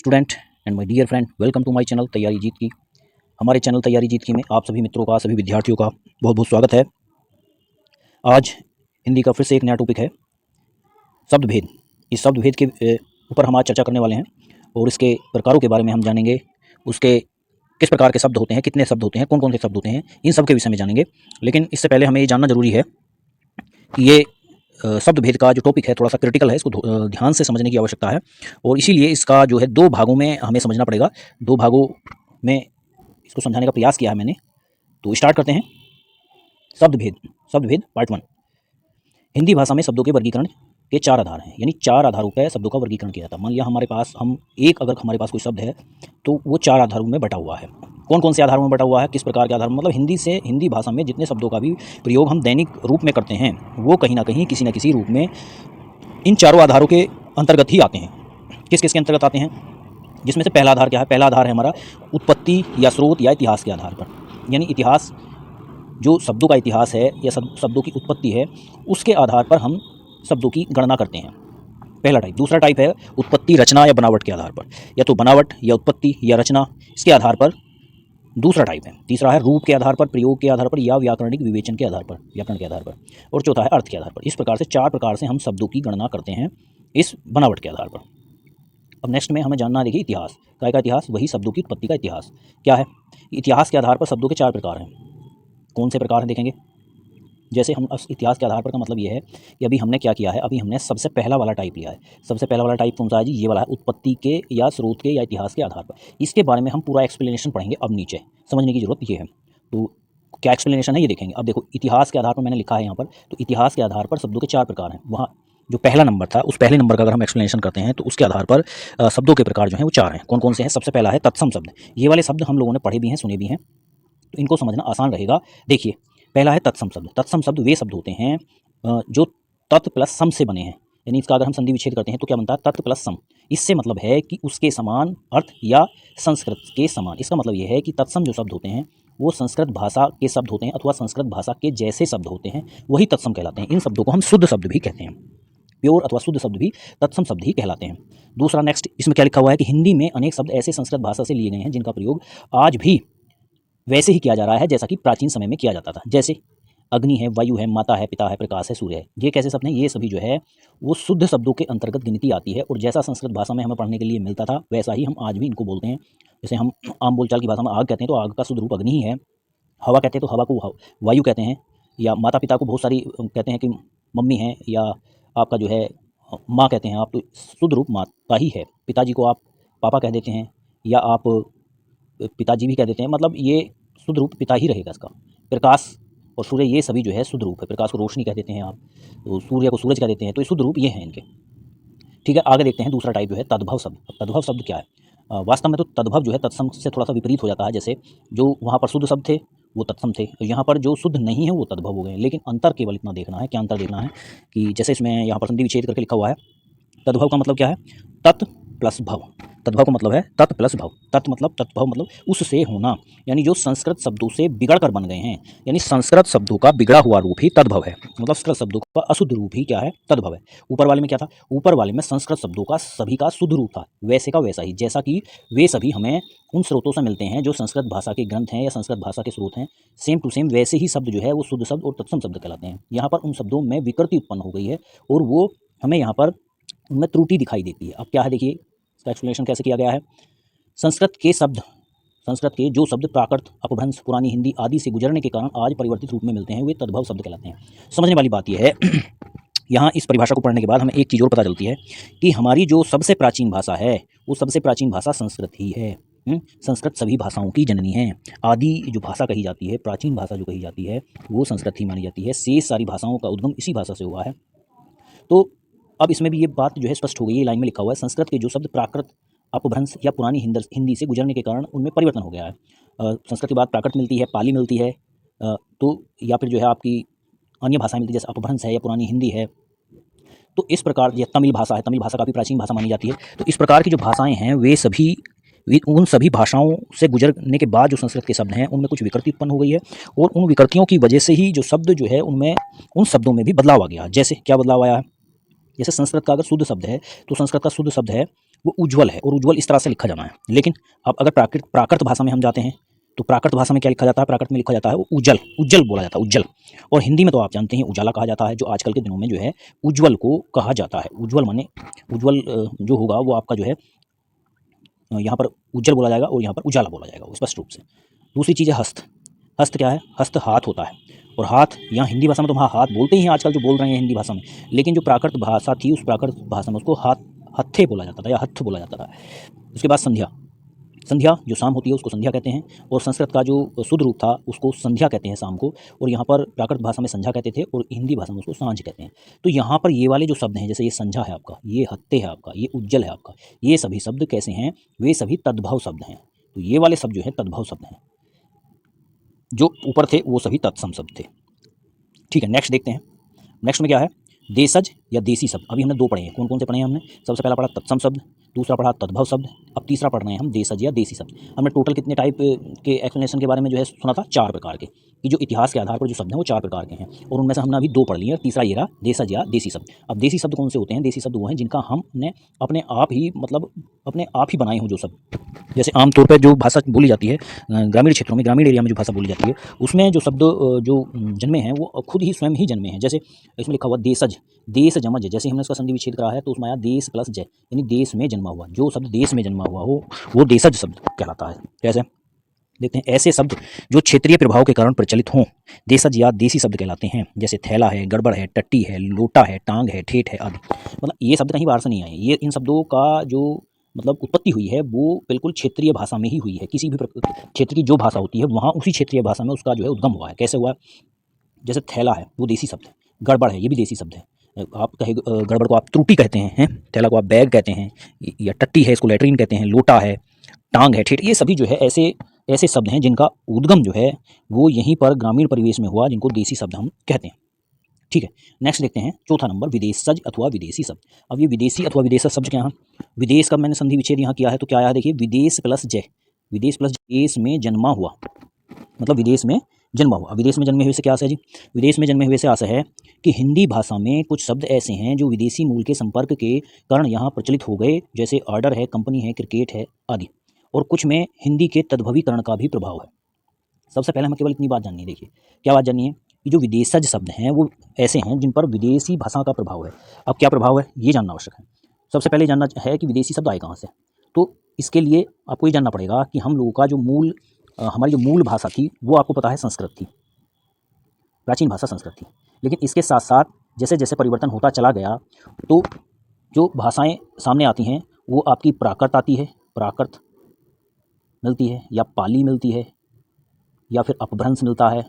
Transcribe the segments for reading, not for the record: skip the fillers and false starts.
Student and my dear friend, welcome to my channel तैयारी जीत की। हमारे चैनल तैयारी जीत की में आप सभी मित्रों का, सभी विद्यार्थियों का बहुत बहुत स्वागत है। आज हिंदी का फिर से एक नया टॉपिक है, शब्द भेद। इस शब्द भेद के ऊपर हम आज चर्चा करने वाले हैं और इसके प्रकारों के बारे में हम जानेंगे। उसके किस प्रकार के शब्द होते हैं, कितने शब्द होते हैं, कौन कौन से शब्द होते हैं, इन सब के विषय में जानेंगे। लेकिन इससे पहले हमें ये जानना जरूरी है कि ये शब्द भेद का जो टॉपिक है थोड़ा सा क्रिटिकल है, इसको ध्यान से समझने की आवश्यकता है और इसीलिए इसका जो है दो भागों में हमें समझना पड़ेगा। दो भागों में इसको समझाने का प्रयास किया है मैंने। तो स्टार्ट करते हैं। शब्द भेद पार्ट 1। हिंदी भाषा में शब्दों के वर्गीकरण के 4 आधार हैं, यानी 4 आधारों पर शब्दों का वर्गीकरण किया जाता है। मान लिया हमारे पास अगर हमारे पास कोई शब्द है तो वो 4 आधारों में बटा हुआ है। कौन कौन से आधारों में बटा हुआ है, किस प्रकार के आधार में, मतलब हिंदी भाषा में जितने शब्दों का भी प्रयोग हम दैनिक रूप में करते हैं वो कहीं ना कहीं किसी न किसी रूप में इन चारों आधारों के अंतर्गत ही आते हैं। किस किस के अंतर्गत आते हैं, जिसमें से पहला आधार क्या है? पहला आधार है हमारा उत्पत्ति या स्रोत या इतिहास के आधार पर, यानी इतिहास, जो शब्दों का इतिहास है या शब्दों की उत्पत्ति है उसके आधार पर हम शब्दों की गणना करते हैं। पहला टाइप। दूसरा टाइप है उत्पत्ति, रचना या बनावट के आधार पर, या तो बनावट या उत्पत्ति या रचना, इसके आधार पर दूसरा टाइप है। तीसरा है रूप के आधार पर, प्रयोग के आधार पर या व्याकरणिक विवेचन के आधार पर, व्याकरण के आधार पर, और चौथा है अर्थ के आधार पर। इस प्रकार से 4 प्रकार से हम शब्दों की गणना करते हैं इस बनावट के आधार पर। अब नेक्स्ट में हमें जानना है, देखिए इतिहास। क्या का इतिहास? वही शब्दों की उत्पत्ति का इतिहास। क्या है? इतिहास के आधार पर शब्दों के 4 प्रकार हैं। कौन से प्रकार हैं देखेंगे। जैसे हम इतिहास के आधार पर का मतलब ये है कि अभी हमने क्या किया है, अभी हमने सबसे पहला वाला टाइप लिया है। सबसे पहला वाला टाइप कौन सा है जी? ये वाला है, उत्पत्ति के या स्रोत के या इतिहास के आधार पर। इसके बारे में हम पूरा एक्सप्लेनेशन पढ़ेंगे अब नीचे, समझने की जरूरत ये है। तो क्या एक्सप्लेनेशन है ये देखेंगे। अब देखो, इतिहास के आधार पर मैंने लिखा है यहाँ पर, तो इतिहास के आधार पर शब्दों के 4 प्रकार हैं। वहाँ जो पहला नंबर था उस पहले नंबर का अगर हम एक्सप्लेनेशन करते हैं तो उसके आधार पर शब्दों के प्रकार जो हैं वो 4 हैं। कौन कौन से हैं? सबसे पहला है तत्सम शब्द। ये वाले शब्द हम लोगों ने पढ़े भी हैं, सुने भी हैं, तो इनको समझना आसान रहेगा। देखिए, पहला है तत्सम शब्द। तत्सम शब्द वे शब्द होते हैं जो तत् प्लस सम से बने हैं, यानी इसका अगर हम संधि विच्छेद करते हैं तो क्या बनता है? तत् प्लस सम। इससे मतलब है कि उसके समान अर्थ या संस्कृत के समान। इसका मतलब यह है कि तत्सम जो शब्द होते हैं वो संस्कृत भाषा के शब्द होते हैं अथवा संस्कृत भाषा के जैसे शब्द होते हैं, वही तत्सम कहलाते हैं। इन शब्दों को हम शुद्ध शब्द भी कहते हैं। प्योर अथवा शुद्ध शब्द भी तत्सम शब्द ही कहलाते हैं। दूसरा नेक्स्ट, इसमें क्या लिखा हुआ है कि हिंदी में अनेक शब्द ऐसे संस्कृत भाषा से लिए गए हैं जिनका प्रयोग आज भी वैसे ही किया जा रहा है जैसा कि प्राचीन समय में किया जाता था। जैसे अग्नि है, वायु है, माता है, पिता है, प्रकाश है, सूर्य है। ये कैसे शब्द हैं? ये सभी जो है वो शुद्ध शब्दों के अंतर्गत गिनती आती है और जैसा संस्कृत भाषा में हमें पढ़ने के लिए मिलता था वैसा ही हम आज भी इनको बोलते हैं। जैसे हम आम बोलचाल की भाषा में आग कहते हैं तो आग का शुद्ध रूप अग्नि ही है। हवा कहते हैं तो हवा को वायु कहते हैं, या माता पिता को बहुत सारी कहते हैं कि मम्मी है, या आपका जो है माँ कहते हैं आप, तो शुद्ध रूप माता ही है। पिताजी को आप पापा कह देते हैं या आप पिताजी भी कह देते हैं, मतलब ये शुद्ध रूप पिता ही रहेगा इसका। प्रकाश और सूर्य ये सभी जो है शुद्ध रूप है। प्रकाश को रोशनी कह देते हैं आप, तो सूर्य को सूरज कह देते हैं, तो ये शुद्ध रूप ये हैं इनके। ठीक है, आगे देखते हैं दूसरा टाइप जो है तद्भव शब्द। अब तद्भव शब्द क्या है? वास्तव में तो तद्भव जो है तत्सम से थोड़ा सा विपरीत हो जाता है। जैसे जो वहाँ पर शुद्ध शब्द थे वो तत्सम थे, यहाँ पर जो शुद्ध नहीं है वो तद्भव हो गए। लेकिन अंतर केवल इतना देखना है, क्या अंतर देखना है कि जैसे इसमें यहाँ पर संधि विच्छेद करके लिखा हुआ है, तद्भव का मतलब क्या है? तत् प्लस भव। तद्भव का मतलब है तत् प्लस भव। तत् मतलब, तत्भव मतलब उससे होना, यानी जो संस्कृत शब्दों से बिगड़ कर बन गए हैं, यानी संस्कृत शब्दों का बिगड़ा हुआ रूप ही तद्भव है। मतलब संस्कृत शब्दों का अशुद्ध रूप ही क्या है? तद्भव है। ऊपर वाले में क्या था? ऊपर वाले में संस्कृत शब्दों का सभी का शुद्ध रूप था, वैसे का वैसा ही, जैसा कि वे सभी हमें उन स्रोतों से मिलते हैं जो संस्कृत भाषा के ग्रंथ हैं या संस्कृत भाषा के स्रोत हैं। सेम टू सेम वैसे ही शब्द जो है वो शुद्ध शब्द और तत्सम शब्द कहलाते हैं। यहाँ पर उन शब्दों में विकृति उत्पन्न हो गई है और वो हमें यहाँ पर उनमें त्रुटि दिखाई देती है। अब क्या है देखिए, इसका एक्सप्लेनेशन कैसे किया गया है। संस्कृत के जो शब्द प्राकृत, अपभ्रंश, पुरानी हिंदी आदि से गुजरने के कारण आज परिवर्तित रूप में मिलते हैं वे तद्भव शब्द कहलाते हैं। समझने वाली बात यह है यहाँ इस परिभाषा को पढ़ने के बाद हमें एक चीज़ और पता चलती है कि हमारी जो सबसे प्राचीन भाषा है वो सबसे प्राचीन भाषा संस्कृत ही है। संस्कृत सभी भाषाओं की जननी है। आदि जो भाषा कही जाती है, प्राचीन भाषा जो कही जाती है वो संस्कृत ही मानी जाती है। शेष सारी भाषाओं का उद्गम इसी भाषा से हुआ है। तो अब इसमें भी ये बात जो है स्पष्ट हो गई है। लाइन में लिखा हुआ है संस्कृत के जो शब्द प्राकृत, अपभ्रंश या पुरानी हिंदी से गुजरने के कारण उनमें परिवर्तन हो गया है। संस्कृत के बाद प्राकृत मिलती है, पाली मिलती है, तो या फिर जो है आपकी अन्य भाषाएं मिलती है जैसे अपभ्रंश है या पुरानी हिंदी है। तो इस प्रकार ये तमिल भाषा है, तमिल भाषा काफ़ी प्राचीन भाषा मानी जाती है। तो इस प्रकार की जो भाषाएँ हैं उन सभी भाषाओं से गुजरने के बाद जो संस्कृत के शब्द हैं उनमें कुछ विकृति उत्पन्न हो गई है और उन विकृतियों की वजह से ही जो शब्द जो है उनमें उन शब्दों में भी बदलाव आ गया। जैसे क्या बदलाव आया है? जैसे संस्कृत का अगर शुद्ध शब्द है तो संस्कृत का शुद्ध शब्द है वो उज्ज्वल है, और उज्ज्वल इस तरह से लिखा जाना है। लेकिन अब अगर प्राकृत भाषा में हम जाते हैं तो प्राकृत भाषा में क्या लिखा जाता है? प्राकृत में लिखा जाता है वो उज्जल, उज्जल बोला जाता है, उज्जल। और हिंदी में तो आप जानते हैं उजाला कहा जाता है, जो आजकल के दिनों में जो है उज्ज्वल को कहा जाता है। उज्ज्वल माने उज्ज्वल जो होगा वो आपका जो है यहाँ पर उज्जल बोला जाएगा और यहाँ पर उजाला बोला जाएगा स्पष्ट रूप से। दूसरी चीज़ है हस्त। हस्त क्या है? हस्त हाथ होता है, और हाथ यहाँ हिंदी भाषा में तो हाँ हाथ बोलते ही हैं आजकल जो बोल रहे हैं हिंदी भाषा में, लेकिन जो प्राकृत भाषा थी उस प्राकृत भाषा में उसको हत्थे बोला जाता था या हत्थ बोला जाता था। उसके बाद संध्या। संध्या जो शाम होती है उसको संध्या कहते हैं, और संस्कृत का जो शुद्ध रूप था उसको संध्या कहते हैं शाम को, और यहाँ पर प्राकृत भाषा में संध्या कहते थे और हिंदी भाषा में उसको सांझ कहते हैं। तो यहाँ पर ये वाले जो शब्द हैं, जैसे ये संध्या है आपका, ये हत्ते है आपका, ये उज्जल है आपका, ये सभी शब्द कैसे हैं? वे सभी तद्भव शब्द हैं। तो ये वाले शब्द जो है तद्भव शब्द हैं, जो ऊपर थे वो सभी तत्सम शब्द थे। ठीक है, नेक्स्ट देखते हैं। नेक्स्ट में क्या है? देशज या देसी शब्द। अभी हमने दो पढ़े हैं, कौन कौन से पढ़े हैं हमने? सबसे पहला पढ़ा तत्सम शब्द, दूसरा पढ़ा तद्भव शब्द, अब तीसरा पढ़ रहे हैं हम देशज या देसी शब्द। हमने टोटल कितने टाइप के एक्सप्लेनेशन के बारे में जो है सुना था? 4 प्रकार के, कि जो इतिहास के आधार पर जो शब्द हैं वो 4 प्रकार के हैं, और उनमें से हमने अभी 2 पढ़ लिए, तीसरा ये रहा देशज या देसी शब्द। अब देसी शब्द कौन से होते हैं? देसी शब्द वो हैं जिनका हमने अपने आप ही मतलब अपने आप ही बनाए हों जो शब्द। जैसे आमतौर पर जो भाषा बोली जाती है ग्रामीण क्षेत्रों में, ग्रामीण एरिया में जो भाषा बोली जाती है उसमें जो शब्द जो जन्मे हैं वो खुद ही स्वयं ही जन्मे हैं। जैसे इसमें लिखा हुआ देशज, देश जमज, जैसे हमने इसका संधि विच्छेद करा है तो उसमें आया देश प्लस जय, यानी देश में जन्मा हुआ। जो शब्द देश में जन्मा हुआ हो वो देशज शब्द कहलाता है। कैसे देखते हैं? ऐसे शब्द जो क्षेत्रीय प्रभाव के कारण प्रचलित हों देशज या देसी शब्द कहलाते हैं। जैसे थैला है, गड़बड़ है, टट्टी है, लोटा है, टांग है, ठेठ है आदि। मतलब ये शब्द कहीं बाहर से नहीं आए, ये इन शब्दों का जो मतलब उत्पत्ति हुई है वो बिल्कुल क्षेत्रीय भाषा में ही हुई है। किसी भी क्षेत्र की जो भाषा होती है वहाँ उसी क्षेत्रीय भाषा में उसका जो है उद्गम हुआ है। कैसे हुआ? जैसे थैला है वो देसी शब्द है, गड़बड़ है ये भी देसी शब्द है। आप कहे गड़बड़ को आप त्रुटि कहते हैं, थैला को आप बैग कहते हैं, या टट्टी है इसको लैट्रीन कहते हैं, लोटा है, टांग है, ठेठ, ये सभी जो है ऐसे ऐसे शब्द हैं जिनका उद्गम जो है वो यहीं पर ग्रामीण परिवेश में हुआ, जिनको देसी शब्द हम कहते हैं। ठीक है, नेक्स्ट देखते हैं चौथा नंबर विदेशज अथवा विदेशी शब्द। अब ये विदेशी अथवा विदेशज शब्द क्या है? विदेश का मैंने संधि विच्छेद यहाँ किया है तो क्या आया है? देखिए विदेश प्लस जय, विदेश प्लस देश में जन्मा हुआ, मतलब विदेश में जन्मा हुआ। विदेश में जन्मे हुए से क्या आशा है जी? विदेश में जन्मे हुए से आशा है कि हिंदी भाषा में कुछ शब्द ऐसे हैं जो विदेशी मूल के संपर्क के कारण यहाँ प्रचलित हो गए, जैसे ऑर्डर है, कंपनी है, क्रिकेट है आदि। और कुछ में हिंदी के तद्भवीकरण का भी प्रभाव है। सबसे पहले हमें केवल इतनी बात जाननी है। देखिए क्या बात जाननी है? कि जो विदेशज शब्द हैं वो ऐसे हैं जिन पर विदेशी भाषा का प्रभाव है। अब क्या प्रभाव है ये जानना आवश्यक है। सबसे पहले जानना है कि विदेशी शब्द आए कहाँ से। तो इसके लिए आपको ये जानना पड़ेगा कि हम लोगों का जो हमारी जो मूल भाषा थी वो आपको पता है संस्कृत थी, प्राचीन भाषा संस्कृत थी। लेकिन इसके साथ साथ जैसे जैसे परिवर्तन होता चला गया तो जो भाषाएं सामने आती हैं वो आपकी प्राकृत आती है, प्राकृत मिलती है, या पाली मिलती है, या फिर अपभ्रंश मिलता है,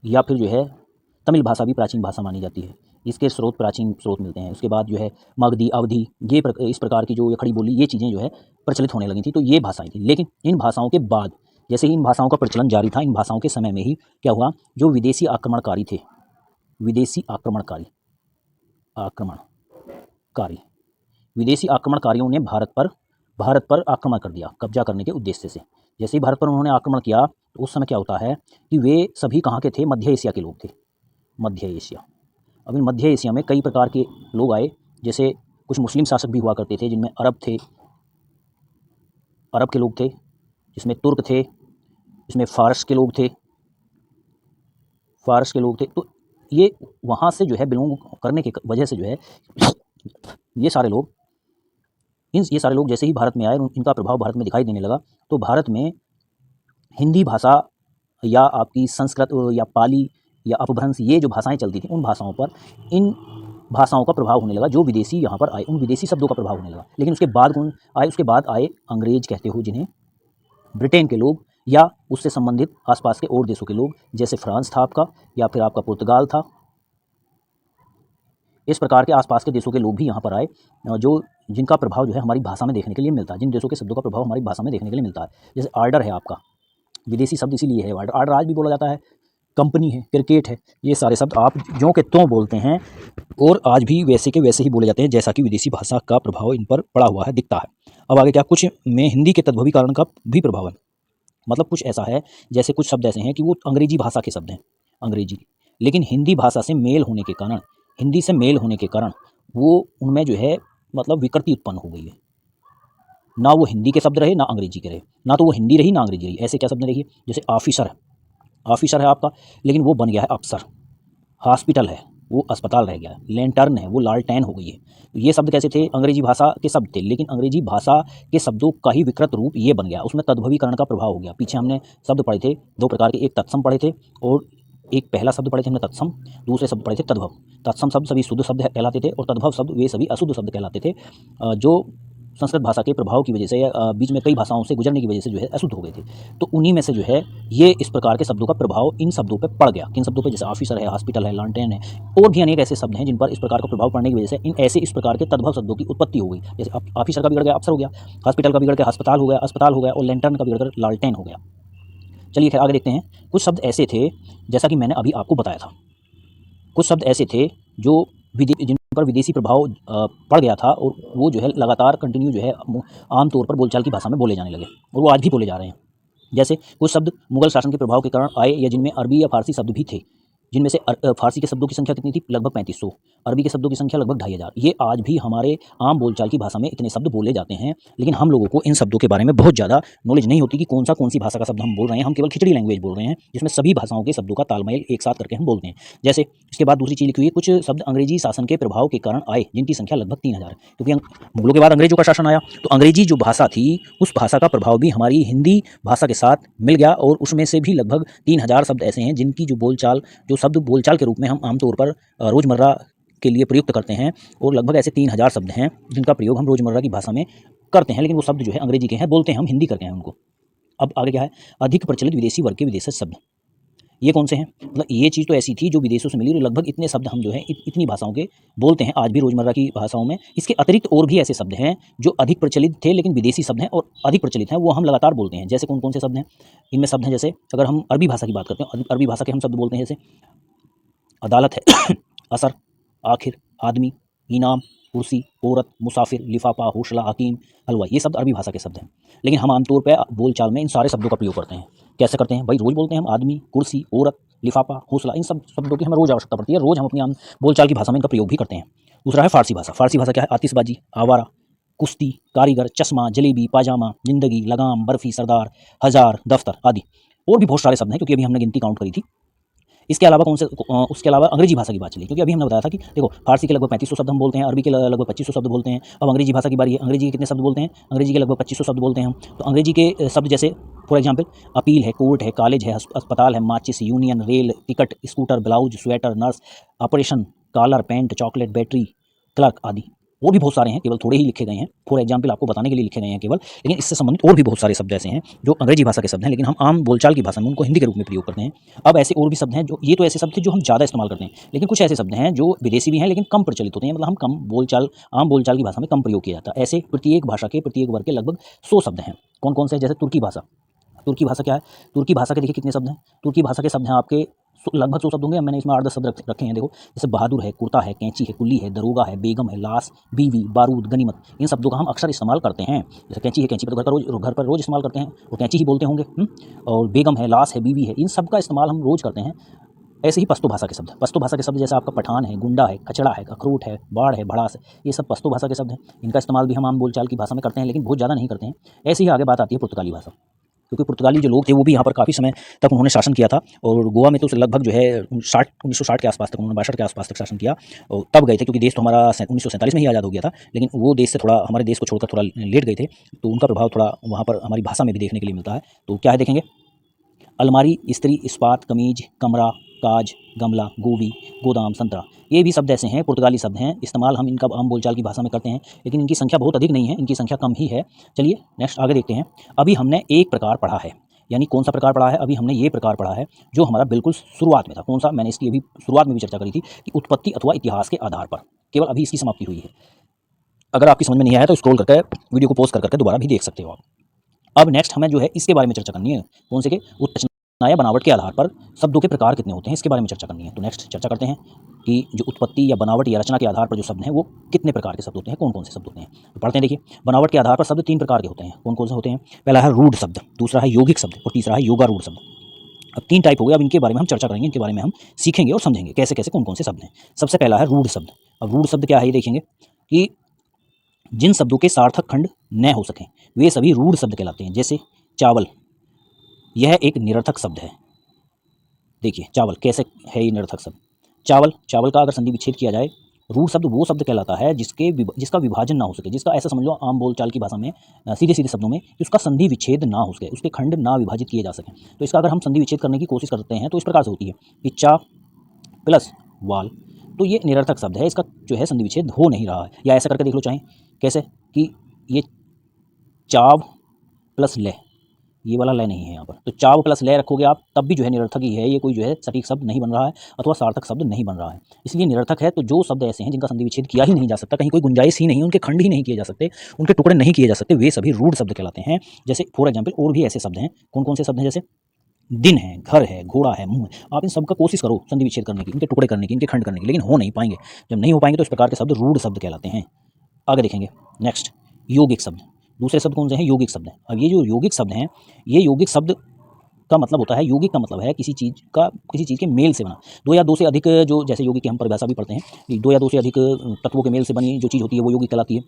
या फिर जो है तमिल भाषा भी प्राचीन भाषा मानी जाती है, इसके स्रोत प्राचीन स्रोत मिलते हैं। उसके बाद जो है मगधी, अवधी, ये इस प्रकार की जो ये खड़ी बोली ये चीज़ें जो है प्रचलित होने लगी थी। तो ये भाषाएं थी। लेकिन इन भाषाओं के बाद जैसे ही इन भाषाओं का प्रचलन जारी था, इन भाषाओं के समय में ही क्या हुआ? जो विदेशी आक्रमणकारी थे, विदेशी आक्रमणकारी विदेशी आक्रमणकारियों ने भारत पर आक्रमण कर दिया कब्जा करने के उद्देश्य से। जैसे ही भारत पर उन्होंने आक्रमण किया तो उस समय क्या होता है कि वे सभी कहाँ के थे? मध्य एशिया के लोग थे, मध्य एशिया। अब इन मध्य एशिया में कई प्रकार के लोग आए, जैसे कुछ मुस्लिम शासक भी हुआ करते थे जिनमें अरब के लोग थे, जिसमें तुर्क थे, जिसमें फारस के लोग थे। तो ये वहाँ से जो है बिलोंग करने की वजह से जो है ये सारे लोग जैसे ही भारत में आए इनका प्रभाव भारत में दिखाई देने लगा। तो भारत में हिंदी भाषा या आपकी संस्कृत या पाली या अपभ्रंश ये जो भाषाएं चलती थी उन भाषाओं पर इन भाषाओं का प्रभाव होने लगा। जो विदेशी यहाँ पर आए उन विदेशी शब्दों का प्रभाव होने लगा। लेकिन उसके बाद कौन आए? उसके बाद आए अंग्रेज कहते हो जिन्हें, ब्रिटेन के लोग, या उससे संबंधित आसपास के और देशों के लोग, जैसे फ्रांस था आपका, या फिर आपका पुर्तगाल था। इस प्रकार के आसपास के देशों के लोग भी यहाँ पर आए, जिनका प्रभाव जो है हमारी भाषा में देखने के लिए मिलता है, जिन देशों के शब्दों का प्रभाव हमारी भाषा में देखने के लिए मिलता है। जैसे ऑर्डर है आपका, विदेशी शब्द इसीलिए है ऑर्डर आज भी बोला जाता है, कंपनी है, क्रिकेट है, ये सारे शब्द आप ज्यों के त्यों बोलते हैं और आज भी वैसे के वैसे ही बोले जाते हैं जैसा कि विदेशी भाषा का प्रभाव इन पर पड़ा हुआ है, दिखता है। अब आगे क्या? कुछ में हिंदी के तद्भवीकरण का भी प्रभाव है। मतलब कुछ ऐसा है जैसे कुछ शब्द ऐसे हैं कि वो अंग्रेजी भाषा के शब्द हैं, अंग्रेजी, लेकिन हिंदी भाषा से मेल होने के कारण हिंदी से मेल होने के कारण वो उनमें जो है मतलब विकृति उत्पन्न हो गई है। ना वो हिंदी के शब्द रहे ना अंग्रेजी के रहे, ना तो वो हिंदी रही ना अंग्रेजी रही। ऐसे क्या शब्द देखिए, जैसे ऑफिसर है आपका, लेकिन वो बन गया है अफसर। हॉस्पिटल है वो अस्पताल रह गया है। लैंटर्न है वो लालटेन हो गई है। तो ये शब्द कैसे थे, अंग्रेजी भाषा के शब्द थे, लेकिन अंग्रेजी भाषा के शब्दों का ही विकृत रूप ये बन गया, उसमें तद्भवीकरण का प्रभाव हो गया। पीछे हमने शब्द पढ़े थे दो प्रकार के, एक तत्सम पढ़े थे और एक पहला शब्द पढ़े थे हमने तत्सम, दूसरे शब्द पढ़े थे तद्भव। तत्सम शब्द सभी शुद्ध शब्द कहलाते थे और तद्भव शब्द वे सभी अशुद्ध शब्द कहलाते थे, जो संस्कृत भाषा के प्रभाव की वजह से या बीच में कई भाषाओं से गुजरने की वजह से जो है अशुद्ध हो गए थे। तो उन्हीं में से जो है ये इस प्रकार के शब्दों का प्रभाव इन शब्दों पर पड़ गया। किन शब्दों पर, जैसे ऑफिसर है, हॉस्पिटल है, लालटेन है, और भी अनेक ऐसे शब्द हैं जिन पर इस प्रकार का प्रभाव पड़ने की वजह से इस प्रकार के तद्भव शब्दों की उत्पत्ति हो गई। जैसे ऑफिसर का बिगड़ गया अफसर हो गया, हॉस्पिटल का बिगड़ गया अस्पताल हो गया, और लैंटर्न का बिगड़ कर लालटेन हो गया। चलिए खैर आगे देखते हैं। कुछ शब्द ऐसे थे, जैसा कि मैंने अभी आपको बताया था, कुछ शब्द ऐसे थे जो जिन पर विदेशी प्रभाव पड़ गया था और वो जो है लगातार कंटिन्यू जो है आमतौर पर बोलचाल की भाषा में बोले जाने लगे और वो आज भी बोले जा रहे हैं। जैसे कुछ शब्द मुगल शासन के प्रभाव के कारण आए या जिनमें अरबी या फारसी शब्द भी थे, जिनमें से फारसी के शब्दों की संख्या कितनी थी, लगभग 3500, अरबी के शब्दों की संख्या लगभग 2500। ये आज भी हमारे आम बोलचाल की भाषा में इतने शब्द बोले जाते हैं, लेकिन हम लोगों को इन शब्दों के बारे में बहुत ज़्यादा नॉलेज नहीं होती कि कौन सी भाषा का शब्द हम बोल रहे हैं। हम केवल खिचड़ी लैंग्वेज बोल रहे हैं जिसमें सभी भाषाओं के शब्दों का तालमेल एक साथ करके हम बोलते हैं। जैसे इसके बाद दूसरी चीज़ लिखी हुई है, कुछ शब्द अंग्रेजी शासन के प्रभाव के कारण आए जिनकी संख्या लगभग 3000 है, क्योंकि मुगलों के बाद अंग्रेजों का शासन आया तो अंग्रेजी जो भाषा थी उस भाषा का प्रभाव भी हमारी हिंदी भाषा के साथ मिल गया और उसमें से भी लगभग 3000 शब्द ऐसे हैं जिनकी जो शब्द बोलचाल के रूप में हम आमतौर पर रोज़मर्रा के लिए प्रयुक्त करते हैं, और लगभग ऐसे 3000 शब्द हैं जिनका प्रयोग हम रोज़मर्रा की भाषा में करते हैं, लेकिन वो शब्द जो है अंग्रेजी के हैं, बोलते हैं हम हिंदी करके हैं उनको। अब आगे क्या है, अधिक प्रचलित विदेशी वर्ग के विदेशी शब्द, ये कौन से हैं? मतलब ये चीज़ तो ऐसी थी जो विदेशों से मिली और लगभग इतने शब्द हम जो है इतनी भाषाओं के बोलते हैं आज भी रोज़मर्रा की भाषाओं में। इसके अतिरिक्त और भी ऐसे शब्द हैं जो अधिक प्रचलित थे लेकिन विदेशी शब्द हैं और अधिक प्रचलित हैं, वो हम लगातार बोलते हैं। जैसे कौन से शब्द हैं? इनमें शब्द हैं, जैसे अगर हम अरबी भाषा की बात करते हैं, अरबी भाषा के हम शब्द बोलते हैं जैसे अदालत है असर, आखिर, आदमी, इनाम, कुर्सी, औरत, मुसाफिर, लिफाफा, हौसला, हकीम, हलवा, ये शब्द अरबी भाषा के शब्द हैं। लेकिन हम आमतौर पर बोलचाल में इन सारे शब्दों का प्रयोग करते हैं। कैसे करते हैं भाई? रोज़ बोलते हैं हम आदमी, कुर्सी, औरत, लिफाफा, हौसला, इन सब शब्दों की हमें रोज़ आवश्यकता पड़ती है, रोज़ हम अपनी आम बोलचाल की भाषा में इनका प्रयोग भी करते हैं। दूसरा है फारसी भाषा। फारसी भाषा क्या है? आतिशबाजी, आवारा, कुश्ती, कारीगर, चश्मा, जलेबी, पाजामा, जिंदगी, लगाम, बर्फी, सरदार, हज़ार, दफ्तर आदि। और भी बहुत सारे शब्द हैं क्योंकि अभी हमने गिनती काउंट करी थी। इसके अलावा उसके अलावा अंग्रेजी भाषा की बात चली, क्योंकि अभी हमने बताया था कि देखो फारसी के लगभग 3500 शब्द हम बोलते हैं, अरबी के लगभग 2500 शब्द बोलते हैं। अब अंग्रेजी भाषा की बारी है, अंग्रेजी के कितने शब्द बोलते हैं? अंग्रेजी के लगभग 2500 शब्द बोलते हैं हम। तो अंग्रेजी के शब्द जैसे फॉर एग्जाम्पल अपील है, कोर्ट है, कॉलेज है, अस्पताल है, माचिस, union, rail, ticket, scooter, blouse, sweater, nurse, operation, collar, pant, chocolate, battery, clerk आदि। और भी बहुत सारे हैं, केवल थोड़े ही लिखे गए हैं, फॉर एग्जाम्पल आपको बताने के लिए लिखे गए हैं केवल, लेकिन इससे संबंधित और भी बहुत सारे शब्द ऐसे हैं जो अंग्रेजी भाषा के शब्द हैं, लेकिन हम आम बोलचाल की भाषा में उनको हिंदी के रूप में प्रयोग करते हैं। अब ऐसे और भी शब्द हैं जो, ये तो ऐसे शब्द थे जो हम ज़्यादा इस्तेमाल करते हैं, लेकिन कुछ ऐसे शब्द हैं जो विदेशी भी हैं लेकिन कम प्रचलित होते हैं, मतलब हम आम बोलचाल की भाषा में कम प्रयोग किया जाता है। ऐसे प्रत्येक भाषा के प्रत्येक वर्ग के लगभग 100 शब्द हैं। कौन कौन से? जैसे तुर्की भाषा। तुर्की भाषा क्या है? तुर्की भाषा के देखिए कितने शब्द हैं। तुर्की भाषा के शब्द हैं आपके लगभग 100 शब्द होंगे, मैंने इसमें 8-10 शब्द रखे हैं। देखो जैसे बहादुर है, कुर्ता है, कैंची है, कुल्ली है, दरोगा है, बेगम है, लाश, बीवी, बारूद, गनीमत, इन शब्दों का हम अक्सर इस्तेमाल करते हैं। जैसे कैंची है, कैंची पर घर पर रोज़ इस्तेमाल करते हैं, वो कैंची ही बोलते होंगे। और बेगम है, लाश है, बीवी है, इन सब का इस्तेमाल हम रोज़ करते हैं। ऐसे ही पश्तो भाषा के शब्द, पश्तो भाषा के शब्द जैसे आपका पठान है, गुंडा है, कचड़ा है, अखरोट है, बाढ़ है, भड़ास है, ये सब पश्तो भाषा के शब्द हैं। इनका इस्तेमाल भी हम आम बोलचाल की भाषा में करते हैं, लेकिन बहुत ज़्यादा नहीं करते हैं। ऐसे ही आगे बात आती है पुर्तगाली भाषा, क्योंकि पुर्तगाली जो लोग थे वो भी यहाँ पर काफ़ी समय तक उन्होंने शासन किया था, और गोवा में तो लगभग जो है 1960 के आसपास तक, 1962 के आसपास तक शासन किया, और तब गए थे क्योंकि देश तो हमारा 1947 में ही आज़ाद हो गया था, लेकिन वो देश से थोड़ा, हमारे देश को छोड़कर थोड़ा लेट गए थे, तो उनका प्रभाव थोड़ा वहाँ पर हमारी भाषा में भी देखने के लिए मिलता है। तो क्या है देखेंगे, अलमारी, इस्त्री, इस्पात, कमीज, कमरा, काज, गमला, गोभी, गोदाम, संतरा, ये भी शब्द ऐसे हैं, पुर्तगाली शब्द हैं, इस्तेमाल हम इनका आम बोलचाल की भाषा में करते हैं, लेकिन इनकी संख्या बहुत अधिक नहीं है, इनकी संख्या कम ही है। चलिए नेक्स्ट आगे देखते हैं। अभी हमने एक प्रकार पढ़ा है, यानी कौन सा प्रकार पढ़ा है? अभी हमने ये प्रकार पढ़ा है जो हमारा बिल्कुल शुरुआत में था। कौन सा? मैंने इसकी अभी शुरुआत में भी चर्चा करी थी कि उत्पत्ति अथवा इतिहास के आधार पर, केवल अभी इसकी समाप्ति हुई है। अगर आपकी समझ में नहीं आया तो स्क्रॉल करके वीडियो को पॉज करके दोबारा भी देख सकते हो आप। अब नेक्स्ट हमें जो है इसके बारे में चर्चा करनी है, कौन से के? उत्पत्ति या बनावट के आधार पर शब्दों के प्रकार कितने होते हैं, इसके बारे में चर्चा करनी है। तो नेक्स्ट चर्चा करते हैं कि जो उत्पत्ति या बनावट या रचना के आधार पर जो शब्द हैं वो कितने प्रकार के शब्द होते हैं, कौन कौन से शब्द होते हैं। तो पढ़ते हैं, देखिए बनावट के आधार पर शब्द 3 प्रकार के होते हैं। कौन कौन से होते हैं? पहला है रूढ़ शब्द, दूसरा है यौगिक शब्द और तीसरा है योगारूढ़ शब्द। अब 3 टाइप हो गए, अब इनके बारे में हम चर्चा करेंगे, इनके बारे में हम सीखेंगे और समझेंगे कैसे कैसे कौन कौन से शब्द हैं। सबसे पहला है रूढ़ शब्द। अब रूढ़ शब्द क्या है ये देखेंगे कि जिन शब्दों के सार्थक खंड न हो सकें वे सभी रूढ़ शब्द कहलाते हैं। जैसे चावल, यह एक निरर्थक शब्द है। देखिए चावल कैसे है ये निरर्थक शब्द। चावल, चावल का अगर संधि विच्छेद किया जाए, रूढ़ शब्द वो शब्द कहलाता है जिसका विभाजन ना हो सके, जिसका ऐसा समझ लो आम बोलचाल की भाषा में सीधे सीधे शब्दों में कि उसका संधि विच्छेद ना हो सके, उसके खंड ना विभाजित किए जा सकें। तो इसका अगर हम संधि विच्छेद करने की कोशिश करते हैं तो इस प्रकार से होती है कि चा प्लस वाल, तो ये निरर्थक शब्द है, इसका जो है संधि विच्छेद हो नहीं रहा है। या ऐसा करके देख लो चाहें कैसे कि ये चाव प्लस ले, ये वाला लय नहीं है यहाँ पर, तो चाव प्लस लय रखोगे आप तब भी जो है निरर्थक ही है, ये कोई जो है सटीक शब्द नहीं बन रहा है अथवा सार्थक शब्द नहीं बन रहा है, इसलिए निरर्थक है। तो जो शब्द ऐसे हैं जिनका संधि विच्छेद किया ही नहीं जा सकता, कहीं कोई गुंजाइश ही नहीं, उनके खंड ही नहीं किए जा सकते, उनके टुकड़े नहीं किए जा सकते, वे सभी रूढ़ शब्द कहलाते हैं। जैसे फॉर एग्जाम्पल और भी ऐसे शब्द हैं, कौन कौन से शब्द हैं, जैसे दिन है, घर है, घोड़ा है, मुंह है। आप इन सब का कोशिश करो संधि विच्छेद करने की, इनके टुकड़े करने की, इनके खंड करने की, लेकिन हो नहीं पाएंगे। जब नहीं हो पाएंगे तो इस प्रकार के शब्द रूढ़ शब्द कहलाते हैं। आगे देखेंगे नेक्स्ट यौगिक शब्द। दूसरे शब्द कौन से हैं, यौगिक शब्द हैं। अब ये जो यौगिक शब्द हैं, ये यौगिक शब्द का मतलब होता है, यौगिक का मतलब है किसी चीज़ के मेल से बना। 2 या 2 से अधिक, जो जैसे यौगिक की हम परिभाषा भी पढ़ते हैं, 2 या 2 से अधिक तत्वों के मेल से बनी जो चीज़ होती है वो यौगिक कहलाती है।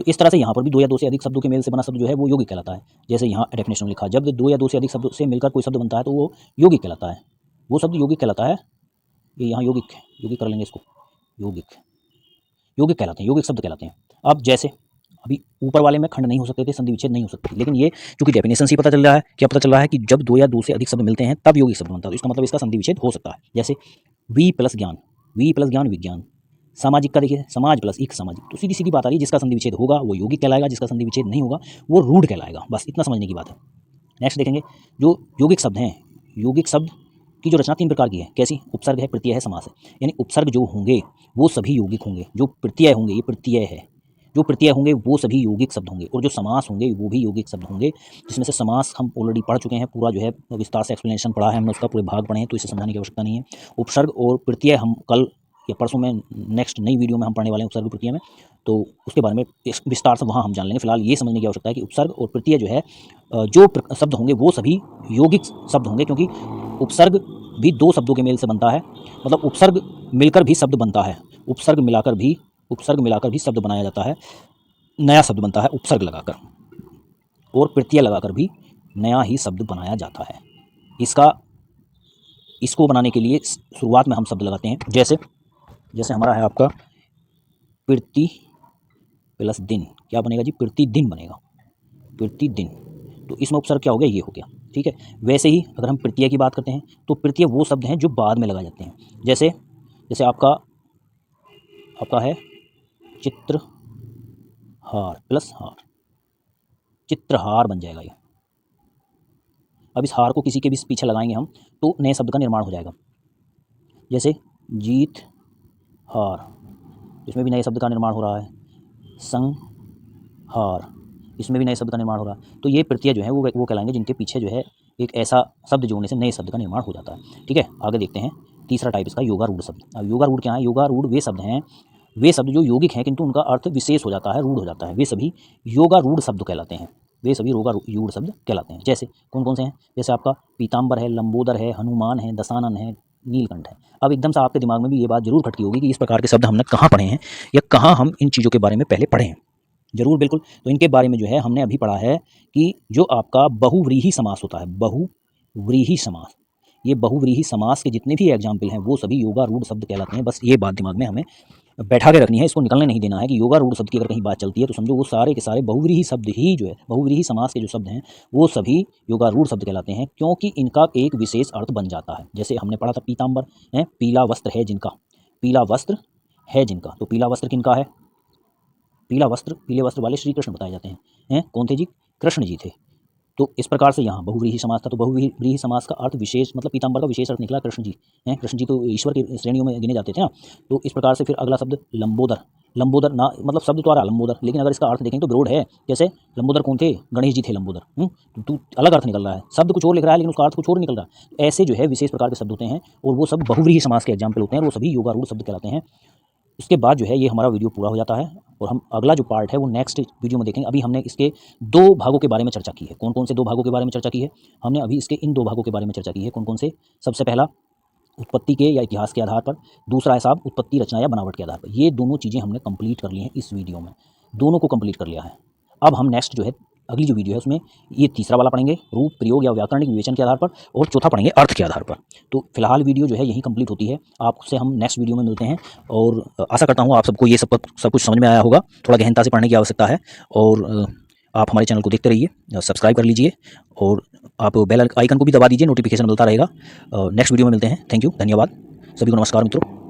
तो इस तरह से यहाँ पर भी 2 या 2 से अधिक शब्दों के मेल से बना शब्द जो है वो यौगिक कहलाता है। जैसे यहाँ डेफिनेशन में लिखा, जब 2 या 2 से अधिक शब्दों से मिलकर कोई शब्द बनता है तो वो यौगिक कहलाता है, वो शब्द यौगिक कहलाता है। ये यहाँ यौगिक कर लेंगे इसको, यौगिक कहलाते हैं, यौगिक शब्द कहलाते हैं। अब जैसे अभी ऊपर वाले में खंड नहीं हो सकते थे, संधि विच्छेद नहीं हो सकती, लेकिन ये चूंकि डेफिनेशन से पता चल रहा है, क्या पता चल रहा है कि जब 2 या 2 से अधिक शब्द मिलते हैं तब यौगिक शब्द बनता है, तो इसका मतलब इसका संधि विच्छेद हो सकता है। जैसे वी प्लस ज्ञान, विज्ञान। सामाजिक का देखिए, समाज प्लस इक सामाजिक, तो सीधी सीधी बात आ रही है, जिसका संधि विच्छेद होगा वो यौगिक कहलाएगा, जिसका संधि विच्छेद नहीं होगा वो रूढ़ कहलाएगा। बस इतना समझने की बात है। नेक्स्ट देखेंगे जो यौगिक शब्द हैं, यौगिक शब्द की जो रचना 3 प्रकार की है। कैसी? उपसर्ग है, प्रत्यय है, समास है। यानी उपसर्ग जो होंगे वो सभी यौगिक होंगे, जो प्रत्यय होंगे, ये प्रत्यय है, जो प्रत्यय होंगे वो सभी यौगिक शब्द होंगे, और जो समास होंगे वो भी यौगिक शब्द होंगे, जिसमें से समास हम ऑलरेडी पढ़ चुके हैं, पूरा जो है विस्तार से एक्सप्लेनेशन पढ़ा है हमने, उसका पूरे भाग पढ़े हैं, तो इसे समझाने की आवश्यकता नहीं है। उपसर्ग और प्रत्यय हम कल या परसों में नेक्स्ट नई वीडियो में हम पढ़ने वाले हैं, उपसर्ग प्रत्यय में, तो उसके बारे में विस्तार से वहाँ हम जान लेंगे। फिलहाल ये समझने की आवश्यकता है कि उपसर्ग और प्रत्यय जो है जो शब्द होंगे वो सभी यौगिक शब्द होंगे, क्योंकि उपसर्ग भी 2 शब्दों के मेल से बनता है, मतलब उपसर्ग मिलकर भी शब्द बनता है, उपसर्ग मिलाकर भी शब्द बनाया जाता है, नया शब्द बनता है उपसर्ग लगाकर, और प्रत्यय लगाकर भी नया ही शब्द बनाया जाता है। इसको बनाने के लिए शुरुआत में हम शब्द लगाते हैं, जैसे हमारा है आपका प्रति प्लस दिन, क्या बनेगा जी? प्रतिदिन बनेगा, प्रतिदिन। तो इसमें उपसर्ग क्या हो गया? ये हो गया, ठीक है। वैसे ही अगर हम प्रत्यय की बात करते हैं तो प्रत्यय वो शब्द हैं जो बाद में लगाए जाते हैं। जैसे आपका है चित्रहार प्लस हार, चित्रहार बन जाएगा ये। अब इस हार को किसी के भी पीछे लगाएंगे हम तो नए शब्द का निर्माण हो जाएगा। जैसे जीत हार, इसमें भी नए शब्द का निर्माण हो रहा है। संहार, इसमें भी नए शब्द का निर्माण हो रहा है। तो ये प्रत्यय जो है वो कहलाएंगे जिनके पीछे जो है एक ऐसा शब्द जोड़ने से नए शब्द का निर्माण हो जाता है, ठीक है। आगे देखते हैं तीसरा टाइप इसका, योगारूढ़ शब्द। अब योगारूढ़ क्या है? योगारूढ़ वे शब्द हैं, वे शब्द जो यौगिक हैं किंतु उनका अर्थ विशेष हो जाता है, रूढ़ हो जाता है, वे सभी योगारूढ़ शब्द कहलाते हैं, वे सभी योगारूढ़ शब्द कहलाते हैं। जैसे कौन कौन से हैं? जैसे आपका पीताम्बर है, लंबोदर है, हनुमान है, दशानन है, नीलकंठ है। अब एकदम से आपके दिमाग में भी ये बात जरूर खटकी होगी कि इस प्रकार के शब्द हमने कहाँ पढ़े हैं या कहाँ हम इन चीज़ों के बारे में पहले पढ़े हैं। जरूर, बिल्कुल। तो इनके बारे में जो है हमने अभी पढ़ा है कि जो आपका बहुव्रीहि समास होता है, बहुव्रीहि समास, ये बहुव्रीहि समास के जितने भी एग्जाम्पल हैं वो सभी योगारूढ़ शब्द कहलाते हैं। बस ये बात दिमाग में हमें बैठा के रखनी है, इसको निकलने नहीं देना है कि योगारूढ़ शब्द की अगर कहीं बात चलती है तो समझो वो सारे के सारे बहुव्रीहि शब्द ही जो है, बहुव्रीहि समास के जो शब्द हैं वो सभी योगारूढ़ शब्द कहलाते हैं, क्योंकि इनका एक विशेष अर्थ बन जाता है। जैसे हमने पढ़ा था पीताम्बर है, पीला वस्त्र है जिनका, पीला वस्त्र है जिनका, तो पीला वस्त्र किनका है? पीले वस्त्र वाले श्री कृष्ण बताए जाते हैं। कौन थे जी? कृष्ण जी थे। तो इस प्रकार से यहाँ बहुव्रीहि समास था, तो बहुव्रीहि समास का अर्थ विशेष, मतलब पीताम्बर का विशेष अर्थ निकला कृष्ण जी हैं। कृष्ण जी तो ईश्वर की श्रेणियों में गिने जाते थे ना। तो इस प्रकार से फिर अगला शब्द लंबोदर ना, मतलब शब्द तो आ रहा लंबोदर, लेकिन अगर इसका अर्थ देखें तो ब्रोड है। जैसे लंबोदर कौन थे? गणेश जी थे लंबोदर। तो अलग अर्थ निकल रहा है, शब्द कुछ और लिख रहा है लेकिन उसका अर्थ कुछ और निकल रहा है। ऐसे जो है विशेष प्रकार के शब्द होते हैं और वो सब बहुव्रीहि समास के एग्जाम्पल होते हैं और वो सभी योगारूढ़ शब्द कहलाते हैं। उसके बाद जो है ये हमारा वीडियो पूरा हो जाता है। और हम अगला जो पार्ट है वो नेक्स्ट वीडियो में देखेंगे। अभी हमने इसके 2 भागों के बारे में चर्चा की है। कौन कौन से 2 भागों के बारे में चर्चा की है? हमने अभी इसके इन 2 भागों के बारे में चर्चा की है। कौन कौन से? सबसे पहला उत्पत्ति के या इतिहास के आधार पर, दूसरा है साहब उत्पत्ति, रचना या बनावट के आधार पर। ये दोनों चीज़ें हमने कंप्लीट कर ली हैं इस वीडियो में, दोनों को कंप्लीट कर लिया है। अब हम नेक्स्ट जो है अगली जो वीडियो है उसमें ये तीसरा वाला पढ़ेंगे, रूप, प्रयोग या व्याकरणिक विवेचन के आधार पर, और चौथा पढ़ेंगे अर्थ के आधार पर। तो फिलहाल वीडियो जो है यही कंप्लीट होती है। आपसे हम नेक्स्ट वीडियो में मिलते हैं और आशा करता हूँ आप सबको ये सब कुछ समझ में आया होगा। थोड़ा गहनता से पढ़ने की आवश्यकता है और आप हमारे चैनल को देखते रहिए, सब्सक्राइब कर लीजिए और आप बेल आइकन को भी दबा दीजिए, नोटिफिकेशन मिलता रहेगा। नेक्स्ट वीडियो में मिलते हैं। थैंक यू, धन्यवाद। सभी को नमस्कार मित्रों।